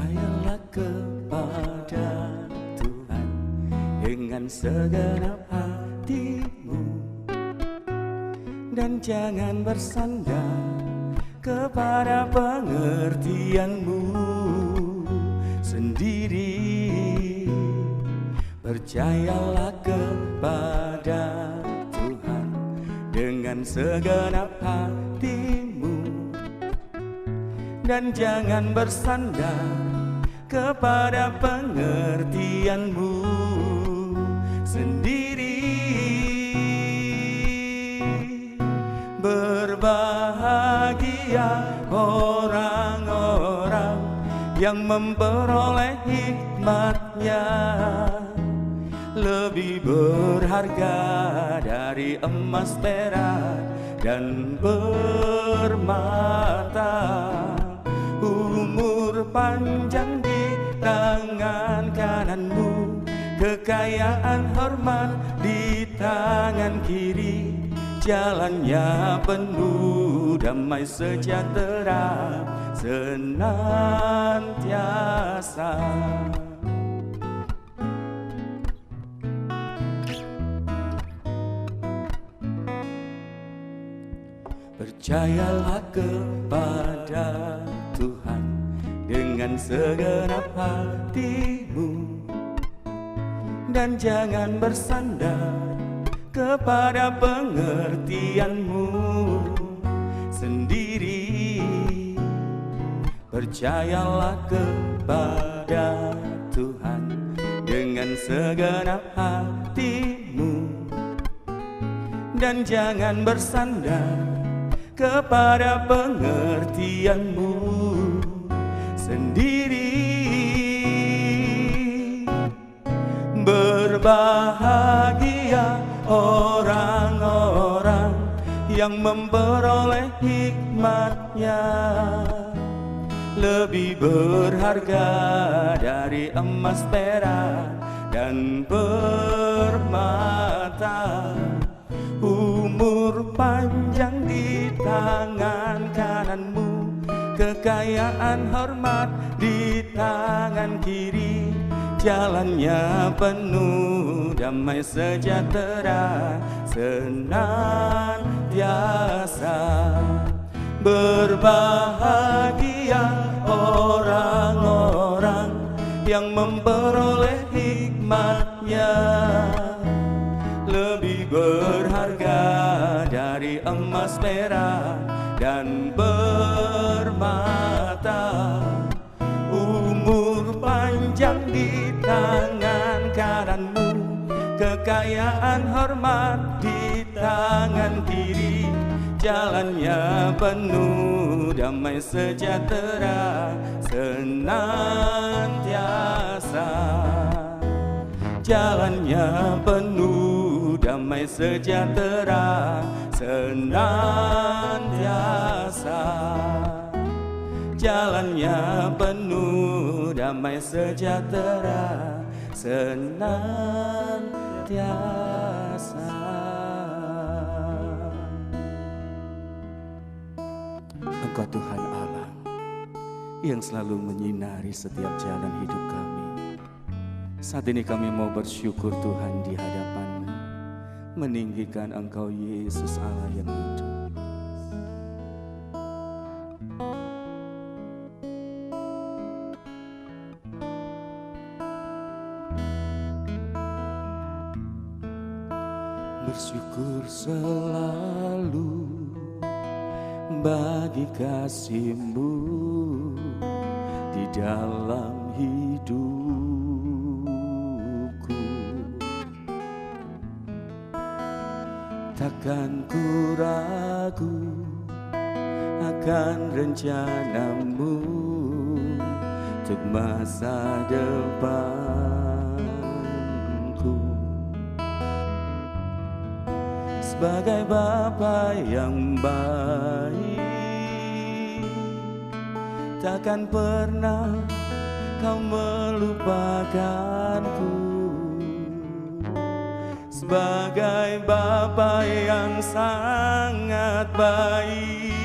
Percayalah kepada Tuhan dengan segenap hatimu, dan jangan bersandar kepada pengertianmu sendiri. Percayalah kepada Tuhan dengan segenap hatimu, dan jangan bersandar kepada pengertianmu sendiri. Berbahagia orang-orang yang memperoleh hikmat-Nya, lebih berharga dari emas, perak, dan permata. Umur panjang di tangan kananmu, kekayaan hormat di tangan kiri. Jalannya penuh damai sejahtera senantiasa. Percayalah kepada Tuhan dengan segenap hatimu, dan jangan bersandar kepada pengertianmu sendiri. Percayalah kepada Tuhan dengan segenap hatimu, dan jangan bersandar kepada pengertianmu sendiri. Berbahagia orang-orang yang memperoleh hikmat-Nya, lebih berharga dari emas, perak, dan permata. Umur panjang di tangan kananmu, kekayaan hormat di tangan kiri. Jalannya penuh damai sejahtera senantiasa. Berbahagia orang-orang yang memperoleh hikmat-Nya, lebih berharga dari emas, perak, dan permata. Umur panjang di tangan kananmu, kekayaan hormat di tangan kiri. Jalannya penuh damai sejahtera senantiasa. Jalannya penuh damai sejahtera senantiasa. Jalannya penuh damai sejahtera senantiasa. Engkau Tuhan Allah yang selalu menyinari setiap jalan hidup kami. Saat ini kami mau bersyukur Tuhan di hadapan-Mu, meninggikan Engkau Yesus Allah yang hidup. Bersyukur selalu bagi kasih-Mu di dalam hidupku. Takkan ku ragu akan rencana-Mu untuk masa depanku. Sebagai Bapa yang baik, takkan pernah Kau melupakanku. Sebagai Bapa yang sangat baik,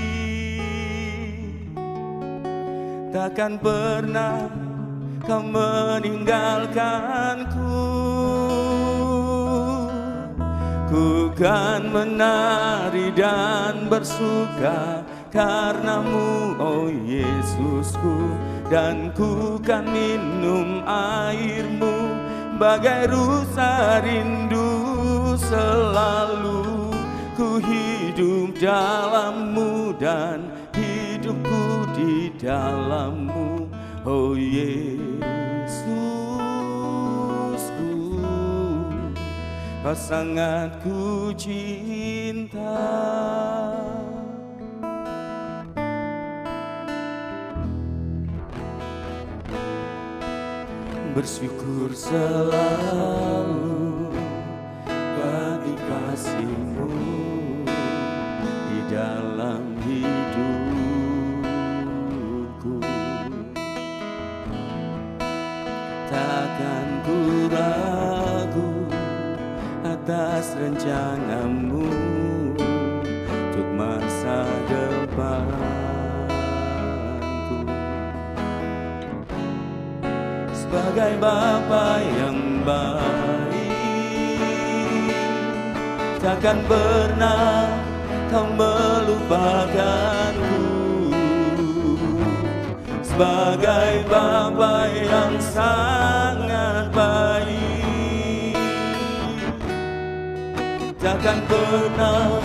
takkan pernah kau meninggalkanku. Ku kan menari dan bersuka karenamu, oh Yesusku. Dan ku kan minum airmu bagai rusa rindu. Selalu ku hidup dalammu dan hidupku di dalammu, oh Yesusku. Kau sangat ku cinta. Bersyukur selalu bagi kasih-Mu di dalam hidupku. Takkan ku ragu atas rencana-Mu untuk masa depanku. Sebagai Bapa yang baik, takkan pernah kau melupakanku. Sebagai Bapa yang sangat baik, takkan pernah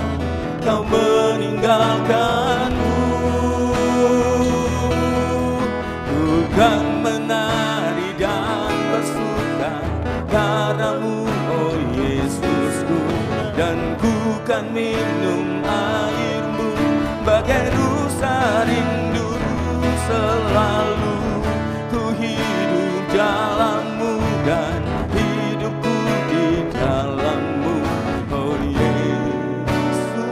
kau meninggalkanku. Bukan menari dan bersuka karenamu, oh Yesusku. Dan ku kan minum airmu bagai rusa rindu. Selalu ku hidup dalammu dan hidupku di dalammu, oh Yesusku.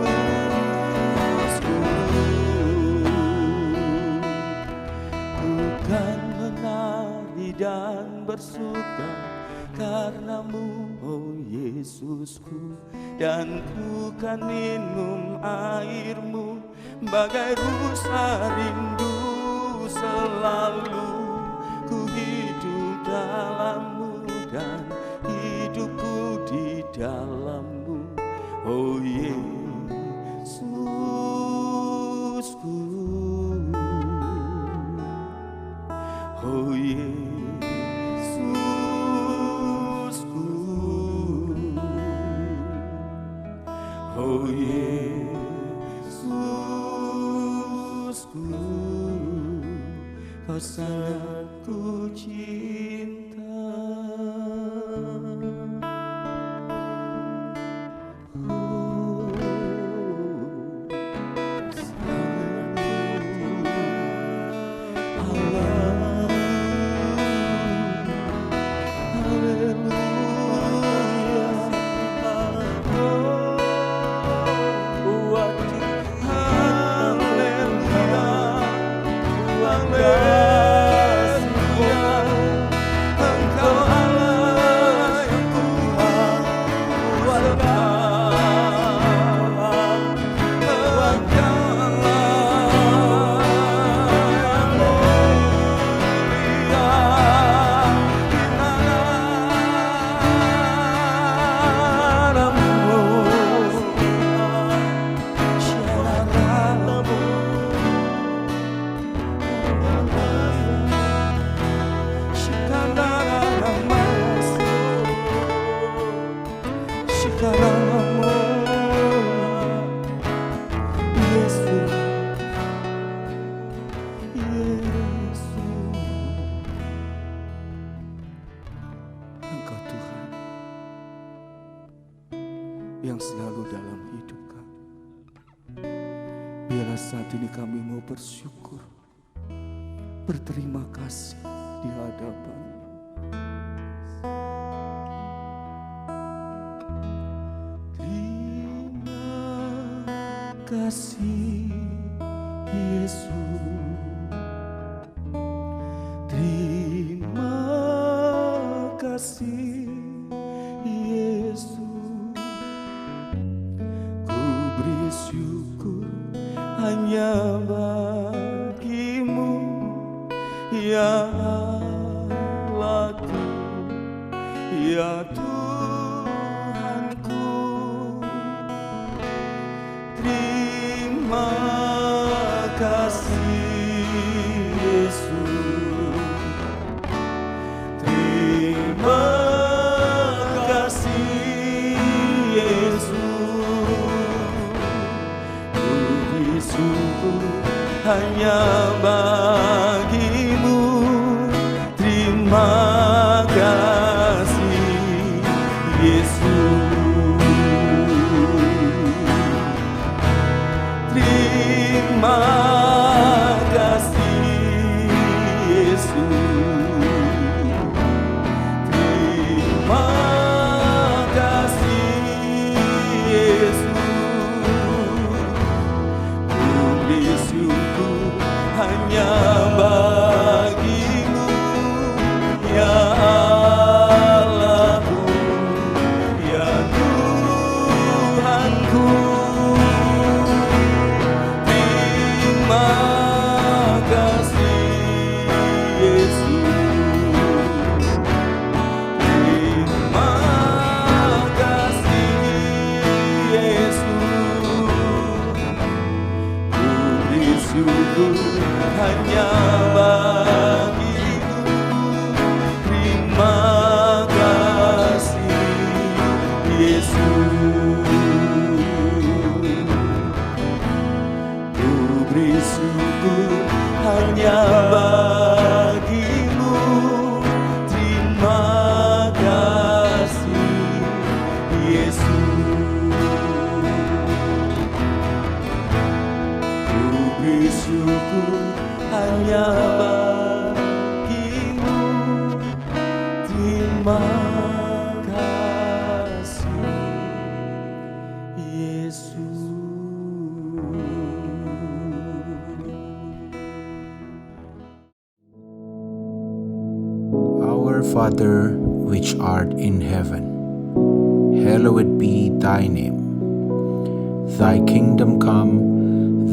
Ku kan menari dan bersuka karenamu, oh Yesusku. Dan ku kan minum airmu bagai rusa rindu. Selalu ku hidup dalammu dan hidupku di dalammu, oh Yesusku. Oh Yesusku, oh Yesusku. Kau sangat ku cinta. Yang selalu dalam hidup kami. Biarlah saat ini kami mau bersyukur, berterima kasih di hadapan. Terima kasih Yesus, terima kasih Yesus. Syukur hanya bagimu ya Ya Tuhanku, terima kasih Yesus, terima kasih Yesus. Puji syukur hanya bagimu, terima kasih Yesus. Terima kasih Yesus. Terima kasih Yesus. Puji syukur hanya bagimu, ya Allahku, ya Tuhanku. Terima kasih Yesus. Terima kasih Yesus. Puji syukur hanya bagimu, terima kasih Yesus. Beri syukur hanya bagimu, terima kasih Yesus. Beri syukur hanya bagimu, terima kasih Yesus. Our Father, which art in heaven, hallowed be thy name. Thy kingdom come,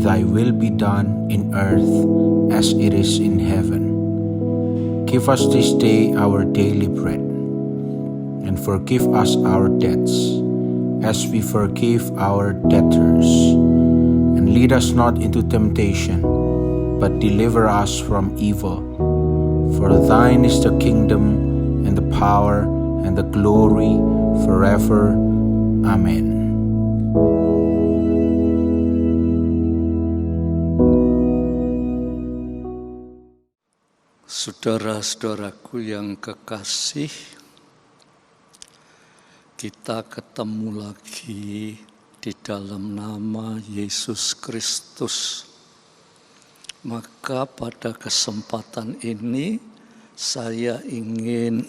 thy will be done in earth as it is in heaven. Give us this day our daily bread, and forgive us our debts, as we forgive our debtors. And lead us not into temptation, but deliver us from evil. For thine is the kingdom, and the power, and the glory, forever. Amen. Saudara-saudaraku yang kekasih, kita ketemu lagi di dalam nama Yesus Kristus. Maka pada kesempatan ini saya ingin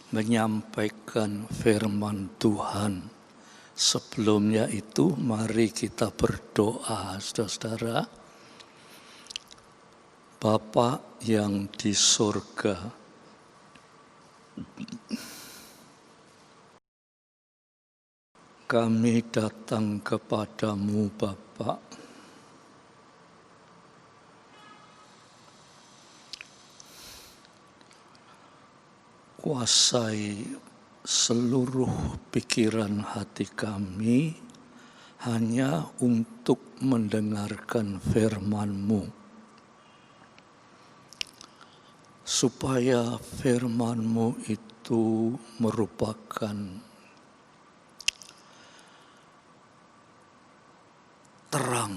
menyampaikan firman Tuhan. Sebelumnya itu mari kita berdoa, saudara-saudara. Bapa yang di surga, kami datang kepadamu Bapa. Kuasai seluruh pikiran hati kami hanya untuk mendengarkan firman-Mu, supaya firman-Mu itu merupakan terang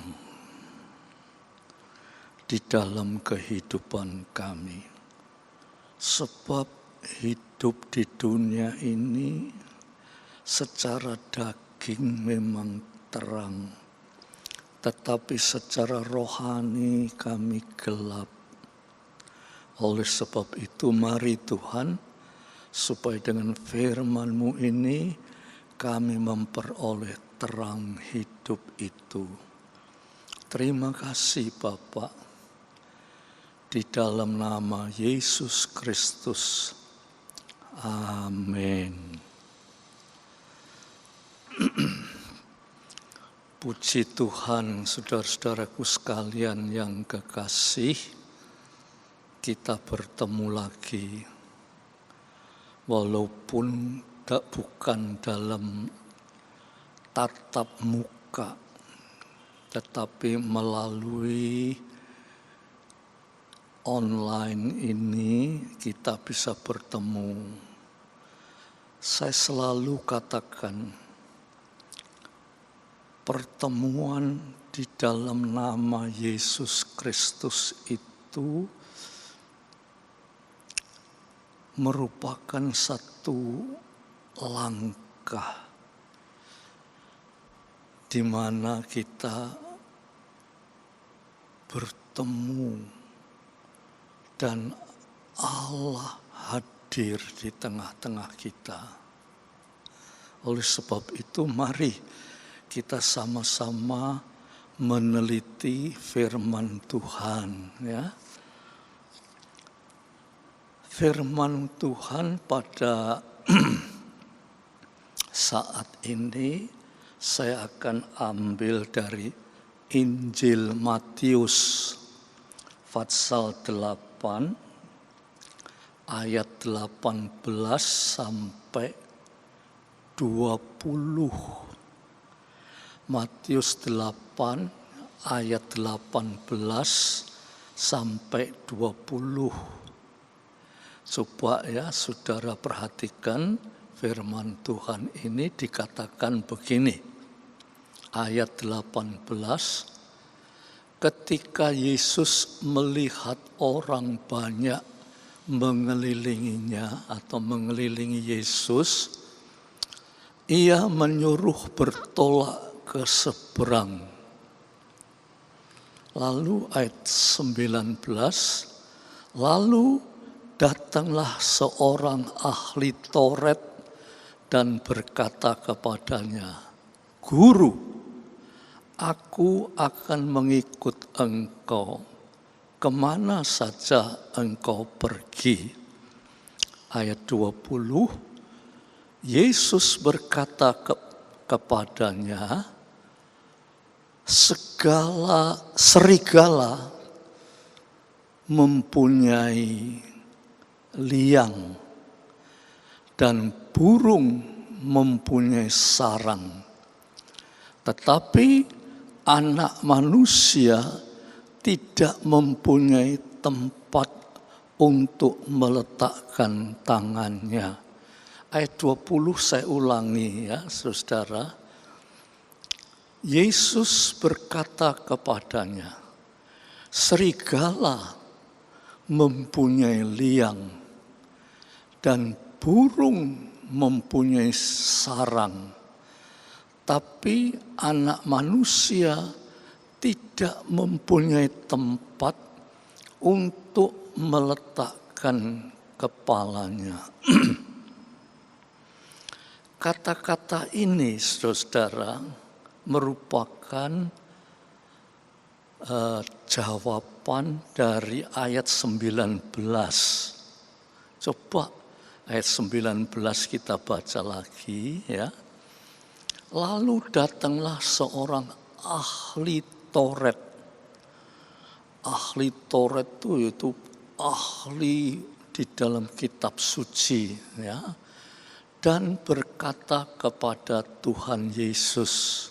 di dalam kehidupan kami. Sebab hidup di dunia ini secara daging memang terang, tetapi secara rohani kami gelap. Oleh sebab itu mari Tuhan, supaya dengan firman-Mu ini kami memperoleh terang hidup itu. Terima kasih Bapa, di dalam nama Yesus Kristus. Amin. Puji Tuhan, saudara-saudaraku sekalian yang kekasih, kita bertemu lagi walaupun bukan dalam tatap muka, tetapi melalui online ini kita bisa bertemu. Saya selalu katakan, pertemuan di dalam nama Yesus Kristus itu merupakan satu langkah di mana kita bertemu dan Allah hadir di tengah-tengah kita. Oleh sebab itu, mari kita sama-sama meneliti firman Tuhan, ya. Firman Tuhan pada saat ini saya akan ambil dari Injil Matius pasal 8 ayat 18 sampai 20. Matius 8 ayat 18 sampai 20. Coba ya saudara perhatikan firman Tuhan ini dikatakan begini. Ayat 18, ketika Yesus melihat orang banyak mengelilinginya atau mengelilingi Yesus, ia menyuruh bertolak ke seberang. Lalu ayat 19, lalu datanglah seorang ahli Taurat dan berkata kepadanya, Guru, aku akan mengikut engkau kemana saja engkau pergi. Ayat 20, Yesus berkata kepadanya, serigala mempunyai liang dan burung mempunyai sarang, tetapi anak manusia tidak mempunyai tempat untuk meletakkan tangannya. Ayat 20 saya ulangi ya saudara. Yesus berkata kepadanya, serigala mempunyai liang dan burung mempunyai sarang, tapi anak manusia tidak mempunyai tempat untuk meletakkan kepalanya. Kata-kata ini, saudara, merupakan jawaban dari ayat 19. Coba ayat 19 kita baca lagi ya. Lalu datanglah seorang ahli Taurat. Ahli Taurat itu ahli di dalam kitab suci ya. Dan berkata kepada Tuhan Yesus,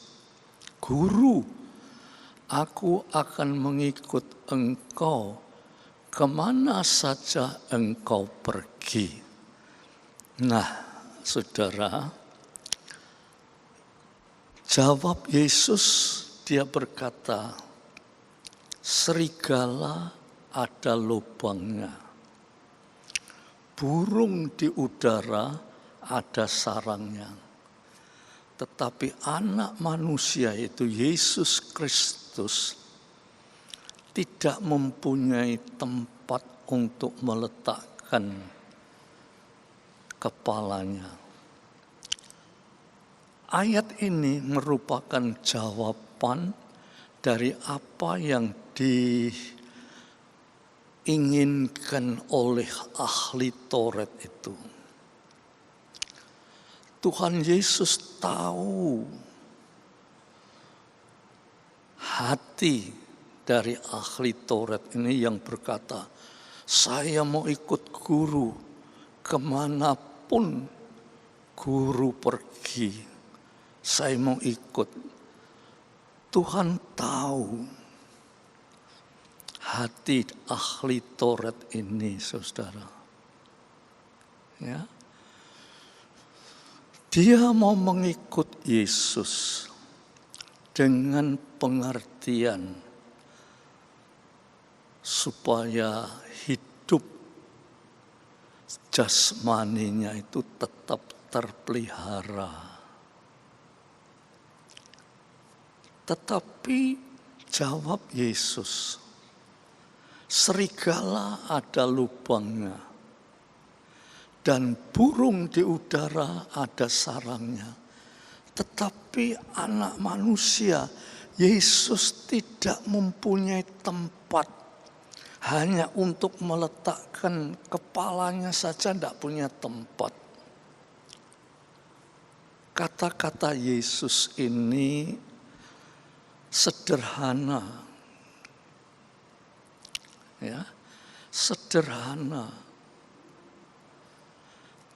Guru, aku akan mengikut engkau kemana saja engkau pergi. Nah, saudara, jawab Yesus, dia berkata, serigala ada lubangnya, burung di udara ada sarangnya. Tetapi anak manusia itu Yesus Kristus tidak mempunyai tempat untuk meletakkan kepalanya. Ayat ini merupakan jawaban dari apa yang diinginkan oleh ahli Taurat itu. Tuhan Yesus tahu hati dari ahli Taurat ini yang berkata, saya mau ikut guru kapanpun guru pergi, saya mau ikut. Tuhan tahu hati ahli Taurat ini, saudara. Ya, dia mau mengikut Yesus dengan pengertian supaya hidup jasmaninya itu tetap terpelihara. Tetapi jawab Yesus, serigala ada lubangnya, dan burung di udara ada sarangnya. Tetapi anak manusia, Yesus tidak mempunyai tempat. Hanya untuk meletakkan kepalanya saja tidak punya tempat. Kata-kata Yesus ini sederhana. Ya, sederhana.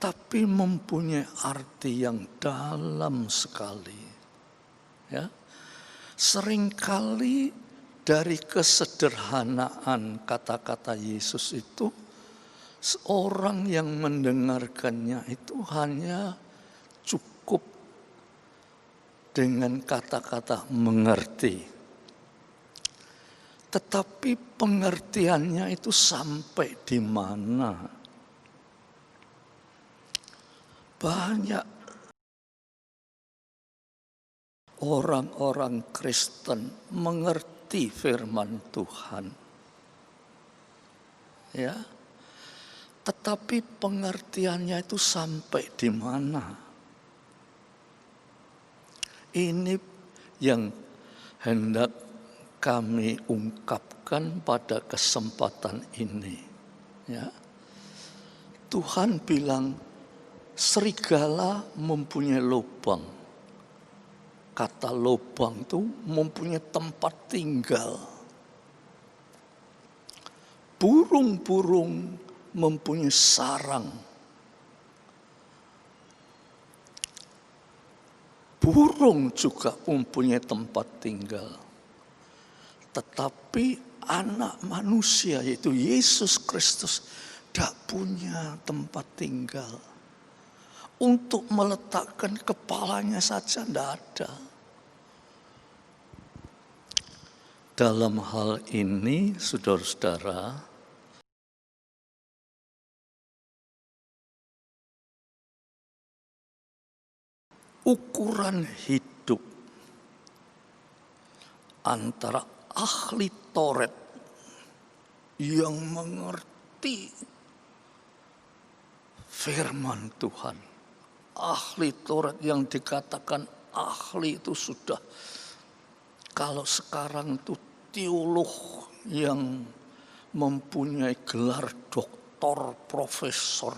Tapi mempunyai arti yang dalam sekali. Ya. Seringkali dari kesederhanaan kata-kata Yesus itu, seorang yang mendengarkannya itu hanya cukup dengan kata-kata mengerti. Tetapi pengertiannya itu sampai di mana? Banyak orang-orang Kristen mengerti firman Tuhan, ya, tetapi pengertiannya itu sampai di mana? Ini yang hendak kami ungkapkan pada kesempatan ini. Ya, Tuhan bilang serigala mempunyai lubang. Kata lubang itu mempunyai tempat tinggal. Burung-burung mempunyai sarang. Burung juga mempunyai tempat tinggal. Tetapi anak manusia, yaitu Yesus Kristus, tidak punya tempat tinggal. Untuk meletakkan kepalanya saja tidak ada. Dalam hal ini, saudara-saudara, ukuran hidup antara ahli Taurat yang mengerti firman Tuhan, ahli Taurat yang dikatakan ahli itu sudah, kalau sekarang itu teolog yang mempunyai gelar doktor, profesor,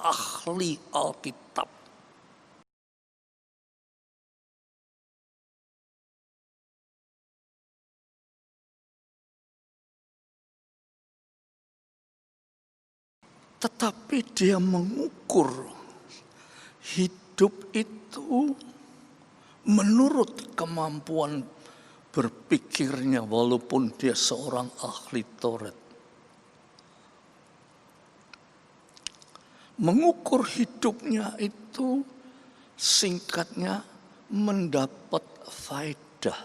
ahli Alkitab. Tetapi dia mengukur hidup itu menurut kemampuan berpikirnya, walaupun dia seorang ahli Taurat. Mengukur hidupnya itu singkatnya mendapat faedah.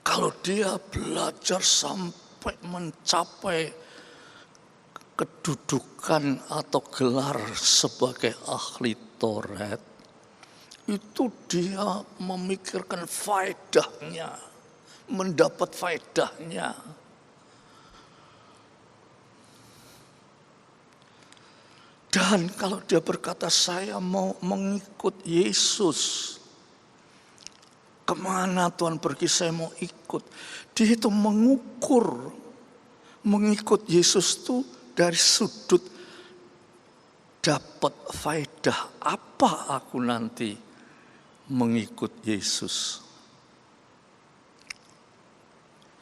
Kalau dia belajar sampai mencapai kedudukan atau gelar sebagai ahli Taurat, itu dia memikirkan faedahnya, mendapat faedahnya. Dan kalau dia berkata saya mau mengikut Yesus, kemana Tuhan pergi saya mau ikut. Dia itu mengukur, mengikut Yesus itu dari sudut dapat faedah apa aku nanti mengikut Yesus.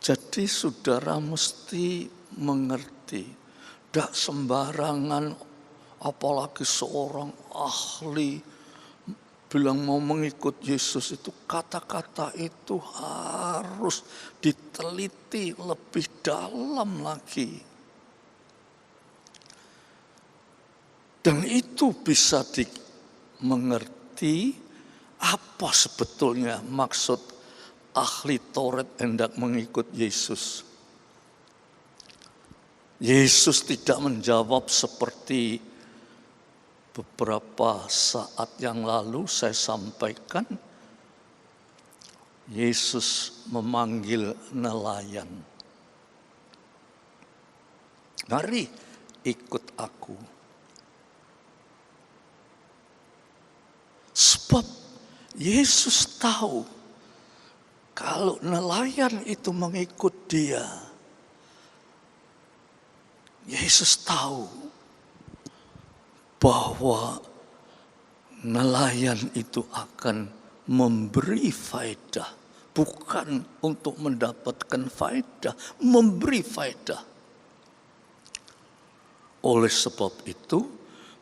Jadi saudara mesti mengerti, Tidak sembarangan, apalagi seorang ahli bilang mau mengikut Yesus itu, kata-kata itu harus diteliti lebih dalam lagi. Dan itu bisa dimengerti apa sebetulnya maksud ahli Taurat hendak mengikut Yesus. Yesus tidak menjawab seperti beberapa saat yang lalu saya sampaikan. Yesus memanggil nelayan. Mari ikut aku. Sebab Yesus tahu kalau nelayan itu mengikut dia, Yesus tahu bahwa nelayan itu akan memberi faedah, bukan untuk mendapatkan faedah, memberi faedah. Oleh sebab itu,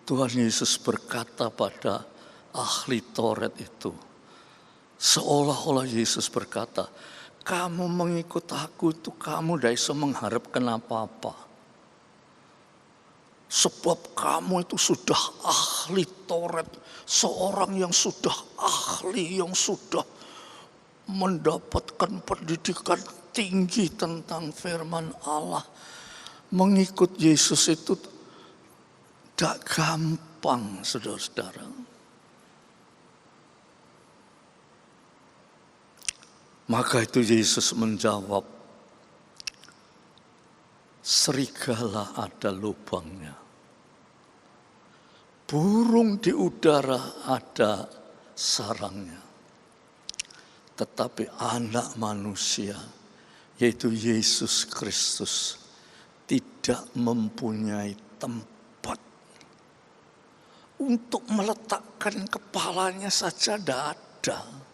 Tuhan Yesus berkata pada ahli Taurat itu, seolah-olah Yesus berkata, kamu mengikut aku itu kamu tidak bisa mengharapkan apa-apa. Sebab kamu itu sudah ahli Taurat, seorang yang sudah ahli, yang sudah mendapatkan pendidikan tinggi tentang firman Allah. Mengikut Yesus itu tidak gampang, saudara-saudara. Maka itu Yesus menjawab, serigala ada lubangnya, burung di udara ada sarangnya, tetapi anak manusia, yaitu Yesus Kristus, tidak mempunyai tempat untuk meletakkan kepalanya saja, tidak ada.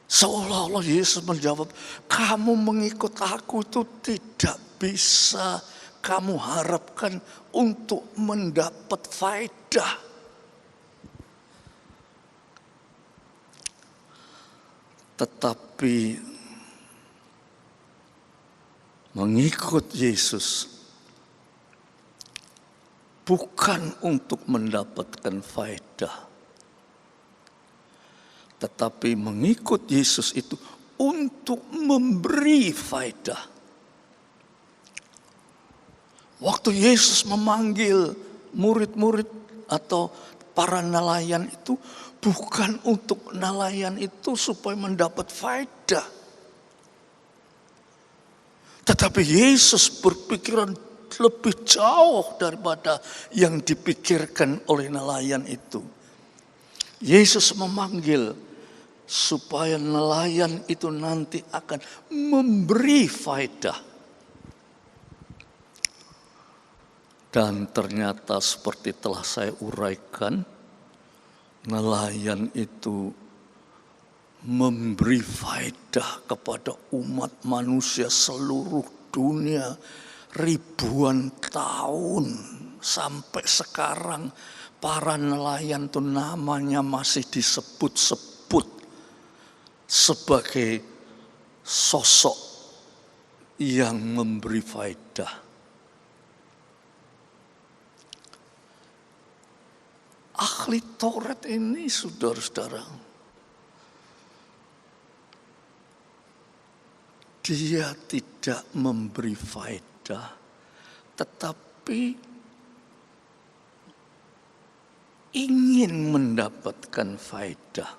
Seolah-olah Yesus menjawab, kamu mengikut aku itu tidak bisa kamu harapkan untuk mendapat faedah. Tetapi mengikut Yesus bukan untuk mendapatkan faedah. Tetapi mengikut Yesus itu untuk memberi faedah. Waktu Yesus memanggil murid-murid atau para nelayan itu, bukan untuk nelayan itu supaya mendapat faedah. Tetapi Yesus berpikiran lebih jauh daripada yang dipikirkan oleh nelayan itu. Yesus memanggil supaya nelayan itu nanti akan memberi faedah. Dan ternyata seperti telah saya uraikan, nelayan itu memberi faedah kepada umat manusia seluruh dunia ribuan tahun. Sampai sekarang para nelayan itu namanya masih disebut-sebut sebagai sosok yang memberi faedah. Ahli Taurat ini, saudara-saudara, dia tidak memberi faedah, tetapi ingin mendapatkan faedah.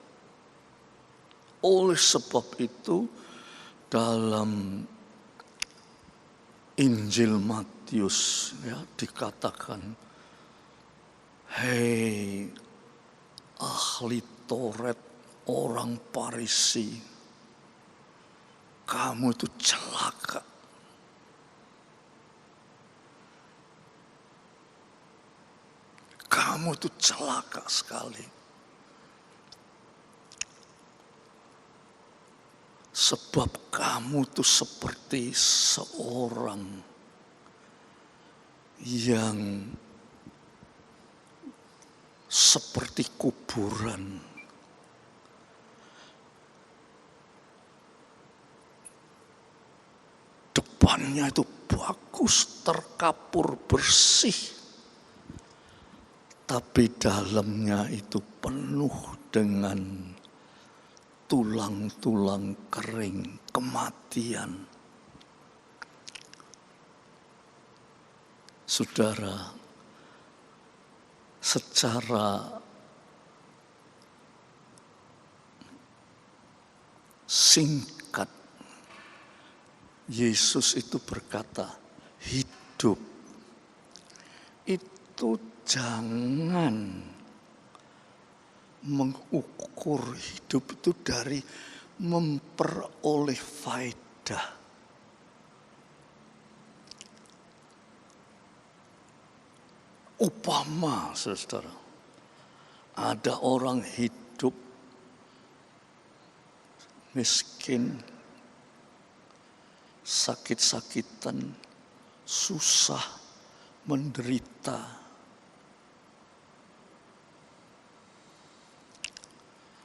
Oleh sebab itu, dalam Injil Matius dikatakan, hei ahli Taurat, orang Farisi, kamu itu celaka. Kamu itu celaka sekali. Sebab kamu tuh seperti seorang yang seperti kuburan. Depannya itu bagus, terkapur, bersih. Tapi dalamnya itu penuh dengan tulang-tulang kering, kematian. Saudara, secara singkat, Yesus itu berkata, hidup itu jangan mengukur hidup itu dari memperoleh faedah. Upama, saudara, ada orang hidup miskin, sakit-sakitan, susah, menderita.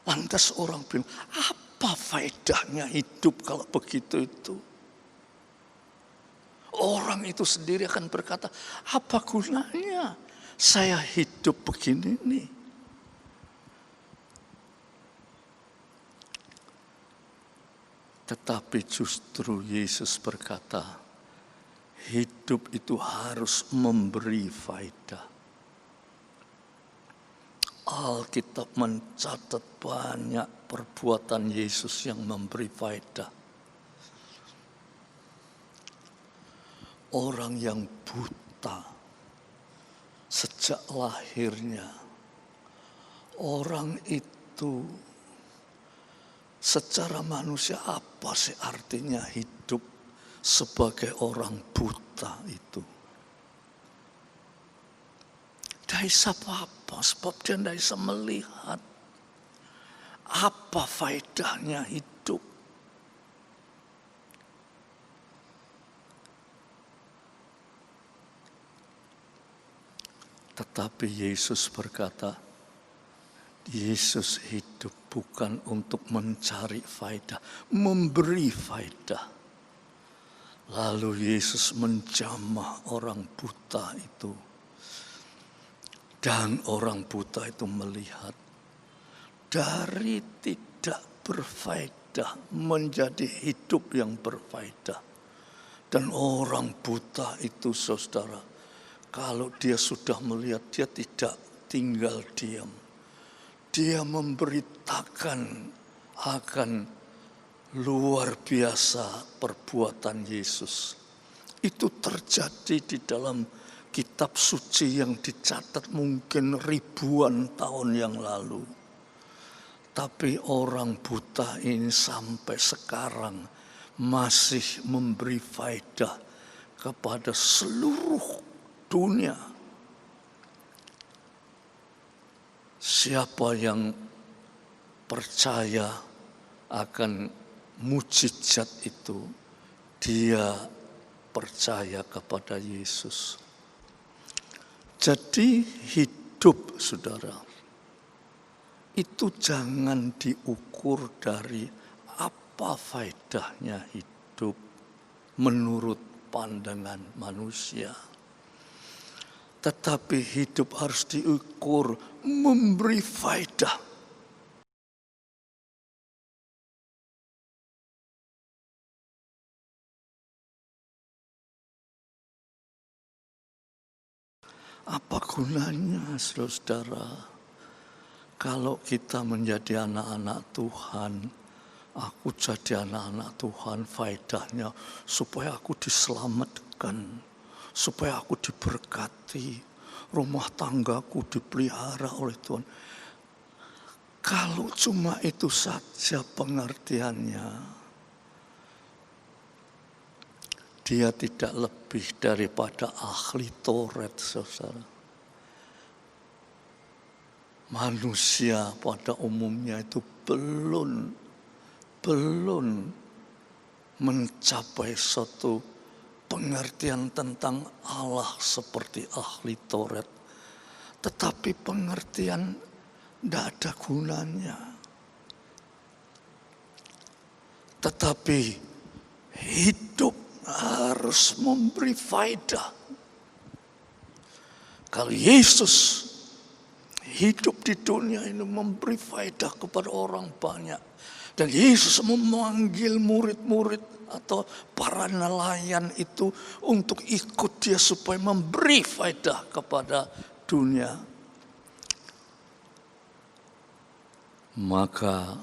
Lantas orang bilang, apa faedahnya hidup kalau begitu itu? Orang itu sendiri akan berkata, apa gunanya saya hidup begini nih? Tetapi justru Yesus berkata, hidup itu harus memberi faedah. Alkitab mencatat banyak perbuatan Yesus yang memberi faedah. Orang yang buta sejak lahirnya, orang itu secara manusia apa sih artinya hidup sebagai orang buta itu? Tidak bisa apa-apa, sebab dia tidak bisa melihat apa faedahnya hidup. Tetapi Yesus berkata, Yesus hidup bukan untuk mencari faedah, memberi faedah. Lalu Yesus menjamah orang buta itu. Dan orang buta itu melihat dari tidak berfaedah menjadi hidup yang berfaedah. Dan orang buta itu, saudara, kalau dia sudah melihat, dia tidak tinggal diam. Dia memberitakan akan luar biasa perbuatan Yesus. Itu terjadi di dalam kitab suci yang dicatat mungkin ribuan tahun yang lalu. Tapi orang buta ini sampai sekarang masih memberi faedah kepada seluruh dunia. Siapa yang percaya akan mujizat itu, dia percaya kepada Yesus. Jadi hidup, saudara, itu jangan diukur dari apa faedahnya hidup menurut pandangan manusia. Tetapi hidup harus diukur memberi faedah. Apa gunanya, saudara, kalau kita menjadi anak-anak Tuhan? Aku jadi anak-anak Tuhan, faedahnya supaya aku diselamatkan, supaya aku diberkati, rumah tanggaku dipelihara oleh Tuhan. Kalau cuma itu saja pengertiannya, dia tidak lebih daripada ahli Taurat, saudara. Manusia pada umumnya itu belum mencapai suatu pengertian tentang Allah seperti ahli Taurat. Tetapi pengertian tidak ada gunanya. Tetapi hidup harus memberi faedah. Kalau Yesus hidup di dunia ini memberi faedah kepada orang banyak. Dan Yesus memanggil murid-murid atau para nelayan itu untuk ikut dia supaya memberi faedah kepada dunia. Maka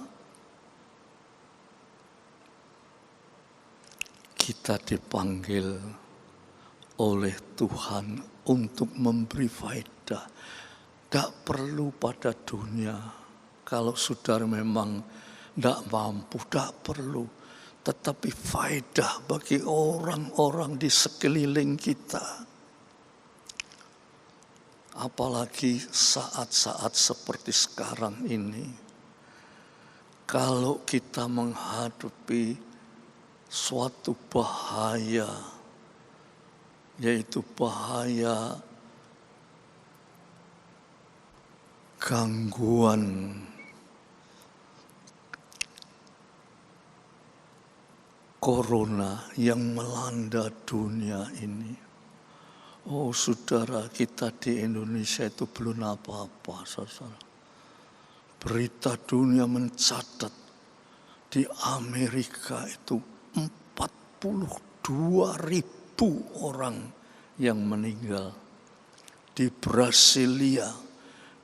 kita dipanggil oleh Tuhan untuk memberi faedah. Tidak perlu pada dunia. Kalau saudara memang tidak mampu, tidak perlu. Tetapi faedah bagi orang-orang di sekeliling kita. Apalagi saat-saat seperti sekarang ini. Kalau kita menghadapi suatu bahaya, yaitu bahaya gangguan corona yang melanda dunia ini. Oh saudara, kita di Indonesia itu belum apa-apa, saudara. Berita dunia mencatat di Amerika itu 42.000 orang yang meninggal. Di Brasilia,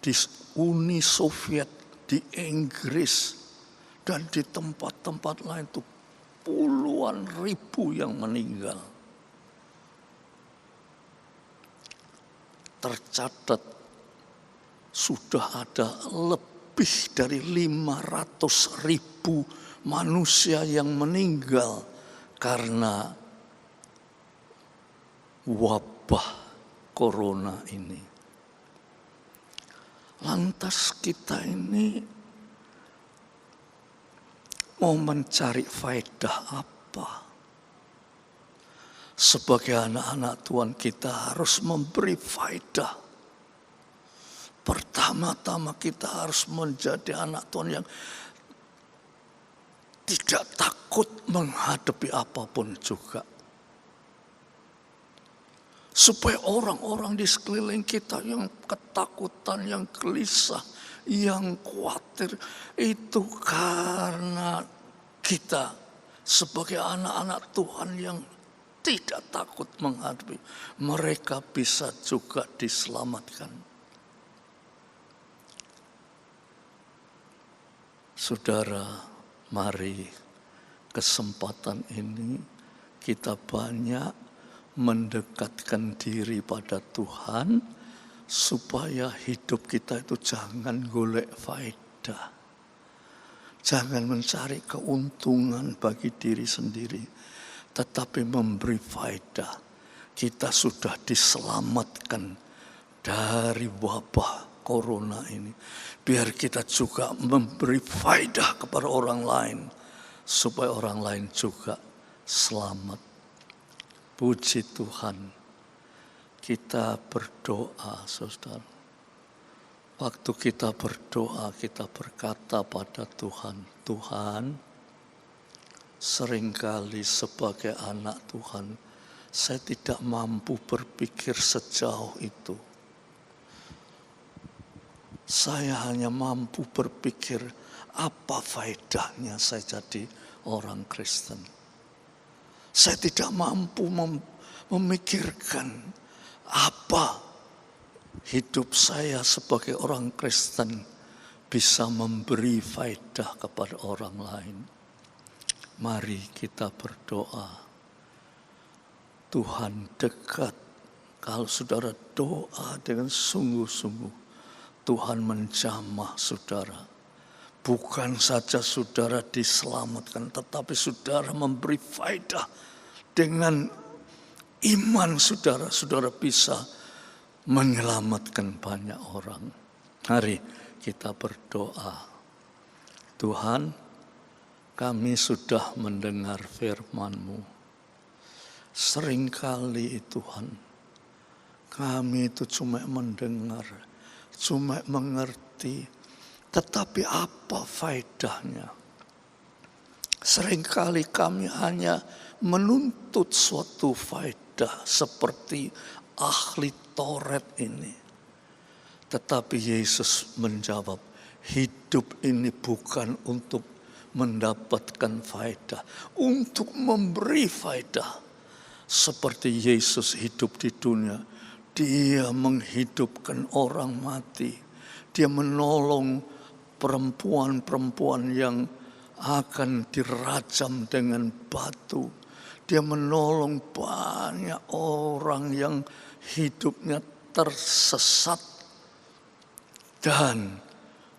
di Uni Soviet, di Inggris, dan di tempat-tempat lain itu puluhan ribu yang meninggal. Tercatat sudah ada lebih dari 500.000 manusia yang meninggal karena wabah corona ini. Lantas kita ini mau mencari faedah apa? Sebagai anak-anak Tuhan kita harus memberi faedah. Pertama-tama kita harus menjadi anak Tuhan yang tidak takut menghadapi apapun juga. Supaya orang-orang di sekeliling kita yang ketakutan, yang gelisah, yang khawatir, itu karena kita sebagai anak-anak Tuhan yang tidak takut menghadapi, mereka bisa juga diselamatkan. Saudara, mari kesempatan ini kita banyak mendekatkan diri pada Tuhan supaya hidup kita itu jangan golek faedah. Jangan mencari keuntungan bagi diri sendiri, tetapi memberi faedah. Kita sudah diselamatkan dari wabah corona ini. Biar kita juga memberi faedah kepada orang lain, supaya orang lain juga selamat. Puji Tuhan. Kita berdoa, saudara. Waktu kita berdoa, kita berkata pada Tuhan, Tuhan, seringkali sebagai anak Tuhan, saya tidak mampu berpikir sejauh itu. Saya hanya mampu berpikir apa faedahnya saya jadi orang Kristen. Saya tidak mampu memikirkan apa hidup saya sebagai orang Kristen bisa memberi faedah kepada orang lain. Mari kita berdoa. Tuhan dekat. Kalau saudara doa dengan sungguh-sungguh, Tuhan menjamah saudara. Bukan saja saudara diselamatkan, tetapi saudara memberi faedah. Dengan iman saudara, saudara bisa menyelamatkan banyak orang. Mari kita berdoa. Tuhan, kami sudah mendengar firman-Mu. Seringkali Tuhan, kami itu cuma mendengar, cuma mengerti, tetapi apa faedahnya? Seringkali kami hanya menuntut suatu faedah seperti ahli Taurat ini. Tetapi Yesus menjawab, hidup ini bukan untuk mendapatkan faedah, untuk memberi faedah. Seperti Yesus hidup di dunia, Dia menghidupkan orang mati. Dia menolong perempuan-perempuan yang akan dirajam dengan batu. Dia menolong banyak orang yang hidupnya tersesat dan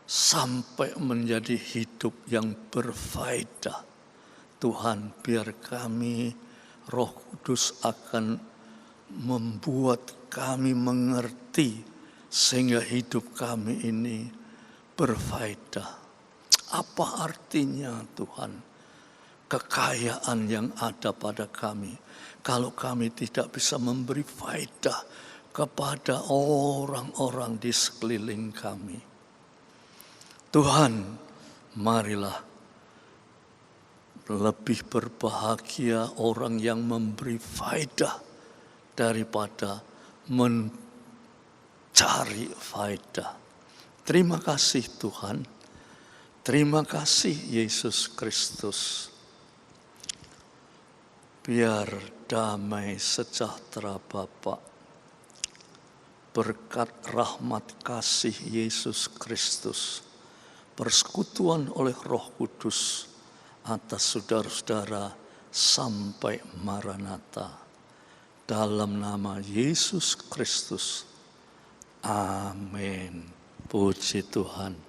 sampai menjadi hidup yang berfaedah. Tuhan, biar kami, Roh Kudus akan membuat kami mengerti sehingga hidup kami ini berfaedah. Apa artinya Tuhan kekayaan yang ada pada kami kalau kami tidak bisa memberi faedah kepada orang-orang di sekeliling kami? Tuhan, marilah lebih berbahagia orang yang memberi faedah daripada mencari faedah. Terima kasih Tuhan. Terima kasih Yesus Kristus. Biar damai sejahtera Bapa, berkat rahmat kasih Yesus Kristus, persekutuan oleh Roh Kudus atas saudara-saudara sampai Maranatha. Dalam nama Yesus Kristus. Amin. Puji Tuhan.